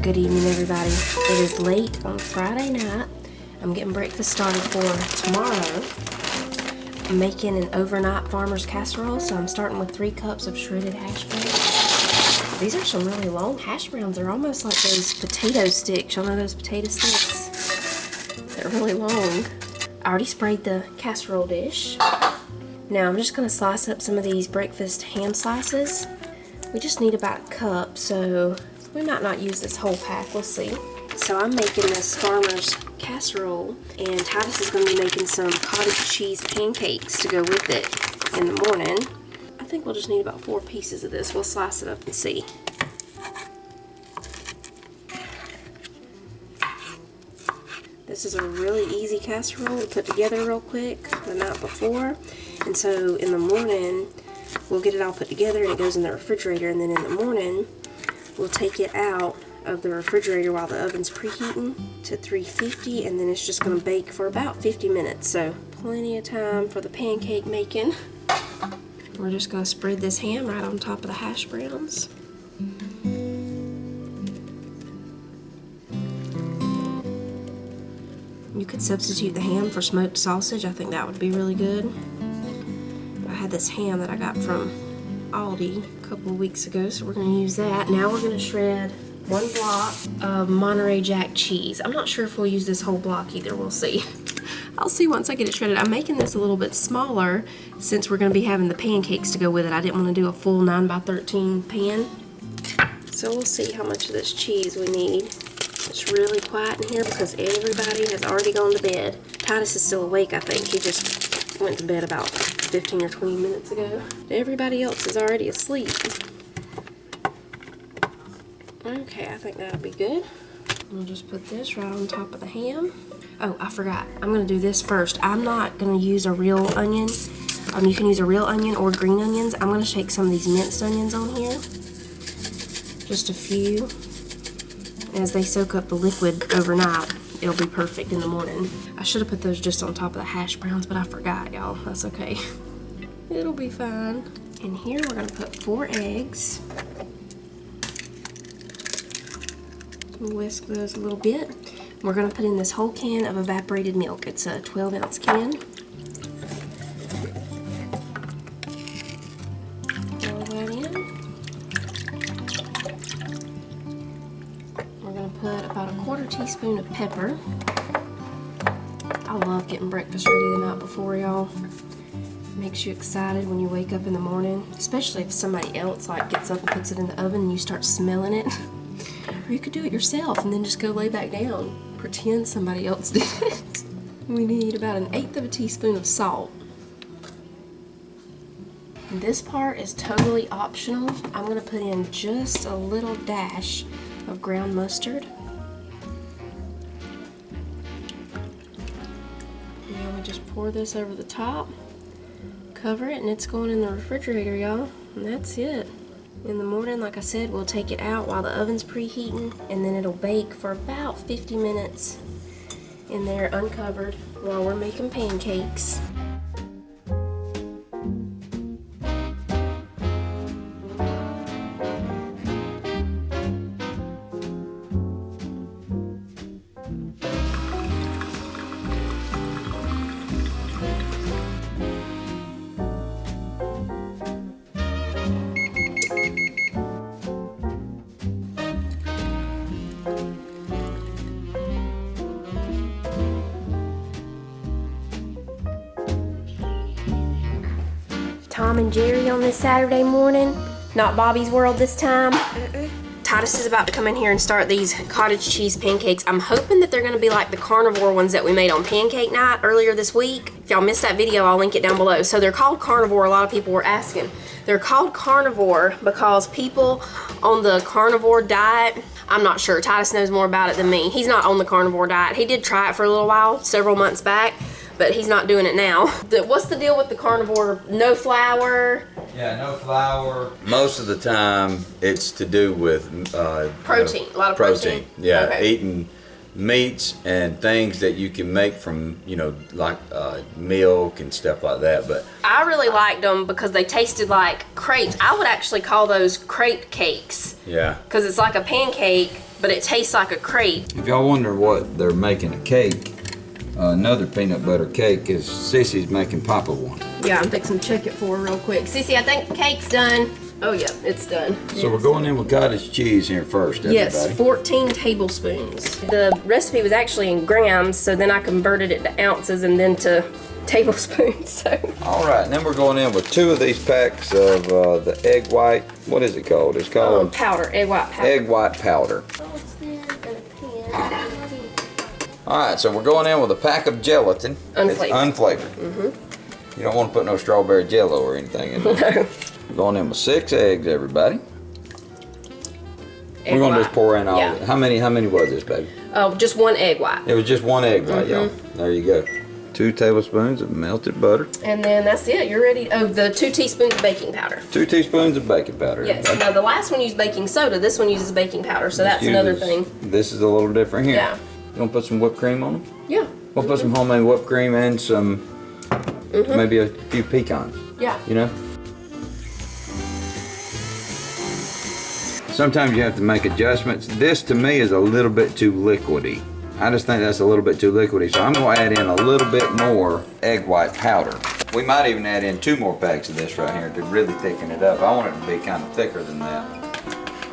Good evening, everybody. It is late on Friday night. I'm getting breakfast started for tomorrow. I'm making an overnight farmer's casserole, so I'm starting with 3 cups of shredded hash browns. These are some really long hash browns. They're almost like those potato sticks. Y'all know those potato sticks? They're really long. I already sprayed the casserole dish. Now I'm just going to slice up some of these breakfast ham slices. We just need about a cup, so we might not use this whole pack, we'll see. So I'm making this farmer's casserole, and Titus is going to be making some cottage cheese pancakes to go with it in the morning. I think we'll just need about 4 pieces of this. We'll slice it up and see. This is a really easy casserole to put together real quick the night before, and so in the morning we'll get it all put together and it goes in the refrigerator, and then in the morning we'll take it out of the refrigerator while the oven's preheating to 350, and then it's just going to bake for about 50 minutes, so plenty of time for the pancake making. We're just going to spread this ham right on top of the hash browns. You could substitute the ham for smoked sausage. I think that would be really good. I had this ham that I got from Aldi a couple of weeks ago, so we're going to use that. Now we're going to shred 1 block of Monterey Jack cheese. I'm not sure if we'll use this whole block either. We'll see. I'll see once I get it shredded. I'm making this a little bit smaller since we're going to be having the pancakes to go with it. I didn't want to do a full 9x13 pan. So we'll see how much of this cheese we need. It's really quiet in here because everybody has already gone to bed. Titus is still awake, I think. He just went to bed about 15 or 20 minutes ago. Everybody else is already asleep. Okay, I think that'll be good. We'll just put this right on top of the ham. Oh, I forgot. I'm going to do this first. I'm not going to use a real onion. You can use a real onion or green onions. I'm going to shake some of these minced onions on here. Just a few. As they soak up the liquid overnight, it'll be perfect in the morning. I should have put those just on top of the hash browns, but I forgot, y'all. That's okay. It'll be fine. And here we're going to put 4 eggs. Whisk those a little bit. We're going to put in this whole can of evaporated milk. It's a 12-ounce can. Pour that in. We're going to put about a 1/4 teaspoon of pepper. I love getting breakfast ready the night before, y'all. Makes you excited when you wake up in the morning, especially if somebody else gets up and puts it in the oven and you start smelling it. Or you could do it yourself and then just go lay back down. Pretend somebody else did it. We need about 1/8 teaspoon of salt. And this part is totally optional. I'm going to put in just a little dash of ground mustard. Now we just pour this over the top, cover it, and it's going in the refrigerator, y'all. And that's it. In the morning, like I said, we'll take it out while the oven's preheating, and then it'll bake for about 50 minutes in there uncovered while we're making pancakes. Tom and Jerry on this Saturday morning. Not Bobby's World this time. Titus is about to come in here and start these cottage cheese pancakes. I'm hoping that they're gonna be like the carnivore ones that we made on pancake night earlier this week. If y'all missed that video, I'll link it down below. So they're called carnivore, a lot of people were asking. They're called carnivore because people on the carnivore diet, I'm not sure, Titus knows more about it than me. He's not on the carnivore diet. He did try it for a little while, several months back, but he's not doing it now. What's the deal with the carnivore? No flour? Yeah, no flour. Most of the time, it's to do with protein. A lot of protein. Yeah, okay. Eating meats and things that you can make from, like milk and stuff like that. But I really liked them because they tasted like crepes. I would actually call those crepe cakes. Yeah. Because it's like a pancake, but it tastes like a crepe. if y'all wonder what they're making a cake, another peanut butter cake, is Sissy's making Papa one. Yeah, I'm fixing to check it for her real quick. Sissy, I think the cake's done. Oh yeah, it's done. So we're going in with cottage cheese here first, everybody. Yes, 14 tablespoons. The recipe was actually in grams, so then I converted it to ounces and then to tablespoons. So. All right, and then we're going in with 2 of these packs of the egg white. What is it called? It's called powder, egg white powder. Egg white powder. All right, so we're going in with a pack of gelatin. Unflavored. It's unflavored. You don't want to put no strawberry jello or anything in there. No. We're going in with 6 eggs, everybody. Egg We're going to white. just pour in all Yeah. of it. How many was this, baby? Oh, just 1 egg white. It was just 1 egg white, y'all. There you go. 2 tablespoons of melted butter. And then that's it. You're ready. Oh, the 2 teaspoons of baking powder. 2 teaspoons of baking powder. Yes. everybody. Now the last one used baking soda. This one uses baking powder, so that's This another uses- thing. This is a little different here. Yeah. You want to put some whipped cream on them? Yeah. We'll put some homemade whipped cream and some, maybe a few pecans. Yeah. You know? Sometimes you have to make adjustments. This to me is a little bit too liquidy. I just think that's a little bit too liquidy, so I'm going to add in a little bit more egg white powder. We might even add in 2 more packs of this right here to really thicken it up. I want it to be kind of thicker than that.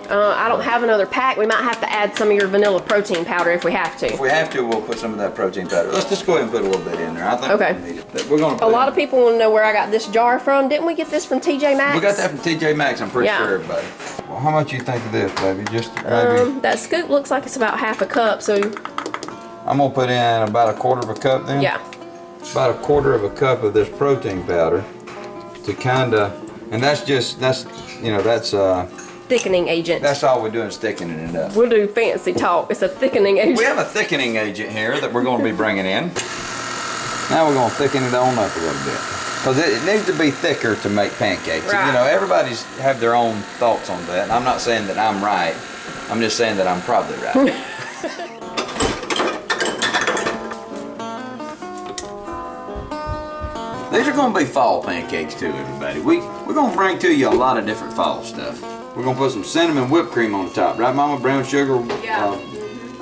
I don't have another pack. We might have to add some of your vanilla protein powder if we have to. If we have to, we'll put some of that protein powder. Let's just go ahead and put a little bit in there. I think Okay. we need it. We're gonna A lot of people want to know where I got this jar from. Didn't we get this from TJ Maxx? We got that from TJ Maxx, I'm pretty Yeah. sure, everybody. Well, how much you think of this, baby? Just maybe. That scoop looks like it's about half a cup, so I'm gonna put in about a quarter of a cup then. yeah. About a quarter of a cup of this protein powder to kinda, and that's Thickening agent. that's all we're doing is thickening it up. We'll do fancy talk. It's a thickening agent. We have a thickening agent here that we're gonna be bringing in. Now we're gonna thicken it on up a little bit. Because it needs to be thicker to make pancakes. Right. You know, everybody's have their own thoughts on that. And I'm not saying that I'm right. I'm just saying that I'm probably right. These are going to be fall pancakes too, everybody. We're going to bring to you a lot of different fall stuff. We're going to put some cinnamon whipped cream on the top. Right, Mama? Brown sugar, Yeah.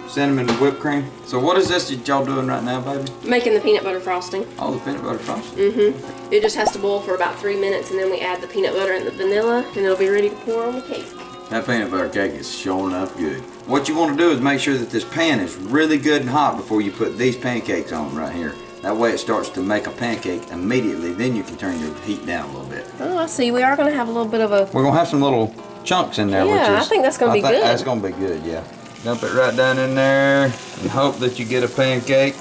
Cinnamon whipped cream. So what is this that y'all doing right now, baby? Making the peanut butter frosting. Oh, the peanut butter frosting. It just has to boil for about 3 minutes, and then we add the peanut butter and the vanilla, and it'll be ready to pour on the cake. That peanut butter cake is showing up good. What you want to do is make sure that this pan is really good and hot before you put these pancakes on right here. That way it starts to make a pancake immediately. Then you can turn your heat down a little bit. Oh, I see. We are going to have a little bit of a... We're going to have some little chunks in there. Yeah, which is, I think that's gonna be good. That's going to be good, yeah. Dump it right down in there and hope that you get a pancake.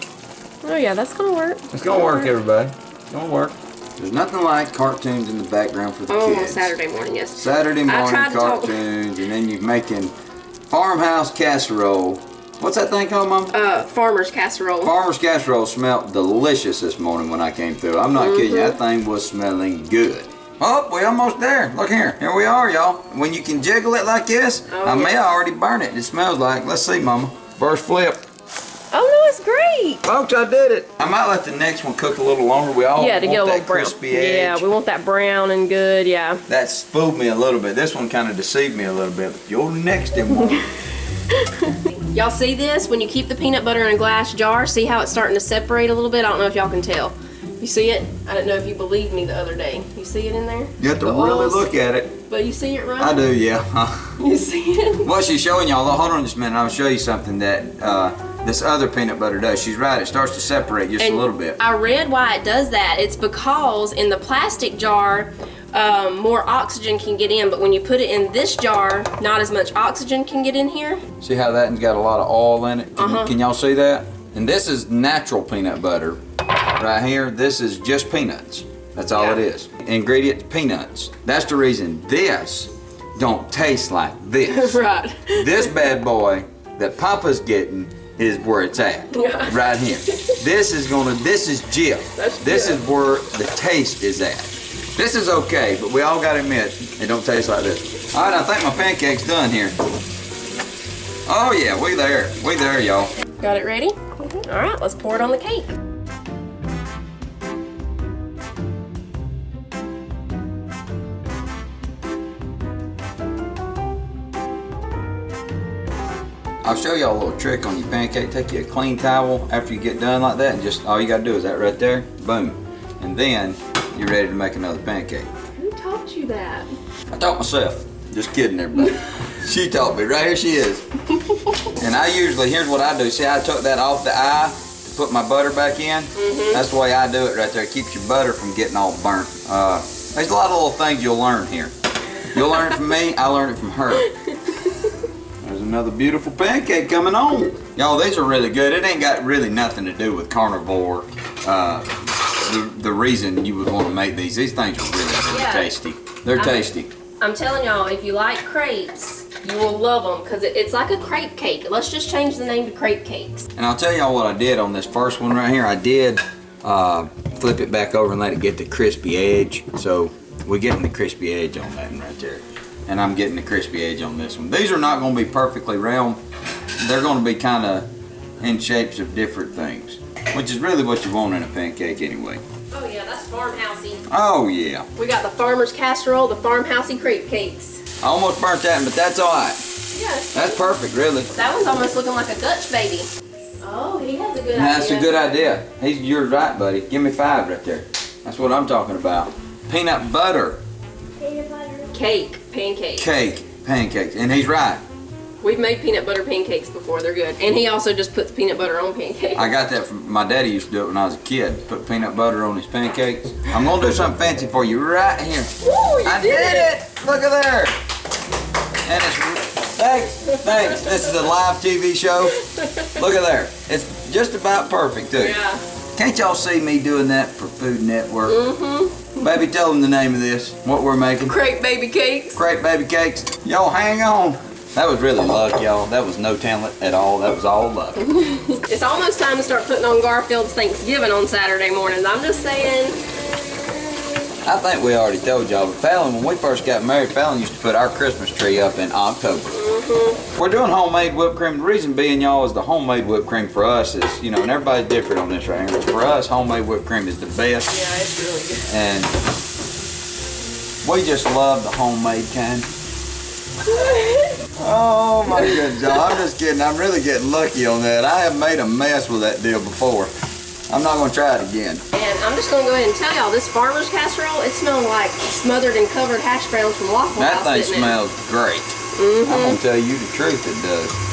Oh yeah, that's going to work. It's going to work, everybody. It's going to work. There's nothing like cartoons in the background for the Oh, on kids. Saturday morning, yes. Saturday morning tried to talk- cartoons, and then you're making farmhouse casserole. What's that thing called, Mom? Farmer's casserole. Farmer's casserole smelled delicious this morning when I came through. I'm not kidding you, that thing was smelling good. Oh, we're almost there. Look here. Here we are, y'all. When you can jiggle it like this, I may already burn it. It smells like, let's see, Mama. First flip. Oh no, it's great. Folks, I did it. I might let the next one cook a little longer. We all Yeah, to want get a little that brown. crispy edge. Yeah, we want that brown and good, yeah. That's fooled me a little bit. This one kind of deceived me a little bit. Your next one. Y'all see this? When you keep the peanut butter in a glass jar, see how it's starting to separate a little bit? I don't know if y'all can tell. You see it? I didn't know if you believed me the other day. You see it in there? You have to The really oils? look at it. But you see it, right? I do, yeah. You see it? What she's showing y'all, hold on just a minute, I'll show you something that this other peanut butter does. She's right, it starts to separate just a little bit. I read why it does that. It's because in the plastic jar, more oxygen can get in, but when you put it in this jar, not as much oxygen can get in here. See how that one's got a lot of oil in it? Can y'all see that? And this is natural peanut butter. Right here, this is just peanuts. That's all it is. Ingredients, peanuts. That's the reason this don't taste like this. Right. This bad boy that Papa's getting is where it's at. Right here. This is Jif. This is where the taste is at. This is okay, but we all gotta admit, it don't taste like this. All right, I think my pancake's done here. Oh yeah, we there, y'all. Got it ready? All right, let's pour it on the cake. I'll show y'all a little trick on your pancake. Take you a clean towel after you get done like that, and just all you gotta do is that right there, boom. And then you're ready to make another pancake. Who taught you that? I taught myself. Just kidding, everybody. She taught me. Right here she is. And I usually, here's what I do. See, I took that off the eye to put my butter back in. That's the way I do it right there. It keeps your butter from getting all burnt. There's a lot of little things you'll learn here. You'll learn it from me. I learned it from her. There's another beautiful pancake coming on. Y'all, these are really good. It ain't got really nothing to do with carnivore. The reason you would want to make these things are really tasty. They're tasty. I'm telling y'all, if you like crepes, you will love them because it's like a crepe cake. Let's just change the name to crepe cakes. And I'll tell y'all what I did on this first one right here. I did flip it back over and let it get the crispy edge. So we're getting the crispy edge on that one right there. And I'm getting the crispy edge on this one. These are not going to be perfectly round. They're going to be kind of in shapes of different things, which is really what you want in a pancake anyway. Oh yeah, that's farmhousey. Oh yeah. We got the farmer's casserole, the farmhousey crepe cakes. I almost burnt that one, but that's all right. Yeah. That's perfect, really. That one's almost looking like a Dutch baby. Oh, he has a good idea. That's a good idea. You're right, buddy. Give me 5 right there. That's what I'm talking about. Peanut butter. Peanut butter. Cake, pancakes. Cake, pancakes. And he's right. We've made peanut butter pancakes before. They're good. And he also just puts peanut butter on pancakes. I got that from my daddy. Used to do it when I was a kid. Put peanut butter on his pancakes. I'm gonna do something fancy for you right here. Woo, you did it! Look at there. And thanks. This is a live TV show. Look at there. It's just about perfect too. Yeah. Can't y'all see me doing that for Food Network? Baby, tell them the name of this. What we're making. Crepe baby cakes. Crepe baby cakes. Y'all hang on. That was really luck, y'all. That was no talent at all. That was all luck. It's almost time to start putting on Garfield's Thanksgiving on Saturday mornings. I'm just saying. I think we already told y'all, but Fallon, when we first got married, Fallon used to put our Christmas tree up in October. We're doing homemade whipped cream. The reason being, y'all, is the homemade whipped cream for us is, you know, and everybody's different on this right here, but for us, homemade whipped cream is the best. Yeah, it's really good. And we just love the homemade kind. Oh my goodness, y'all. I'm just kidding. I'm really getting lucky on that. I have made a mess with that deal before. I'm not going to try it again. And I'm just going to go ahead and tell y'all, this farmer's casserole, it smells like smothered and covered hash browns from Waffle House. That thing smells great. I'm going to tell you the truth, it does.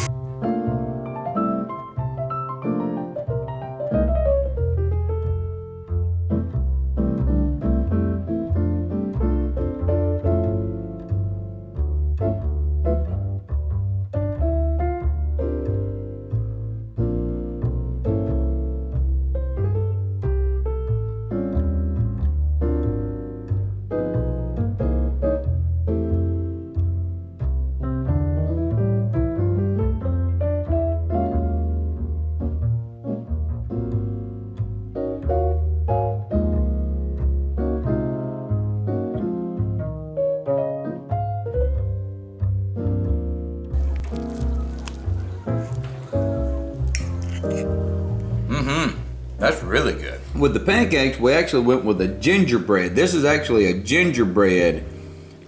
That's really good. With the pancakes, we actually went with a gingerbread. This is actually a gingerbread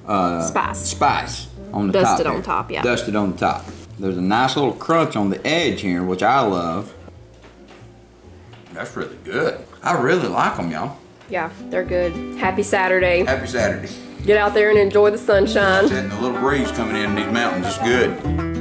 spice on the top. Dusted on top, yeah. Dusted on the top. There's a nice little crunch on the edge here, which I love. That's really good. I really like them, y'all. Yeah, they're good. Happy Saturday. Happy Saturday. Get out there and enjoy the sunshine. And the little breeze coming in these mountains is good.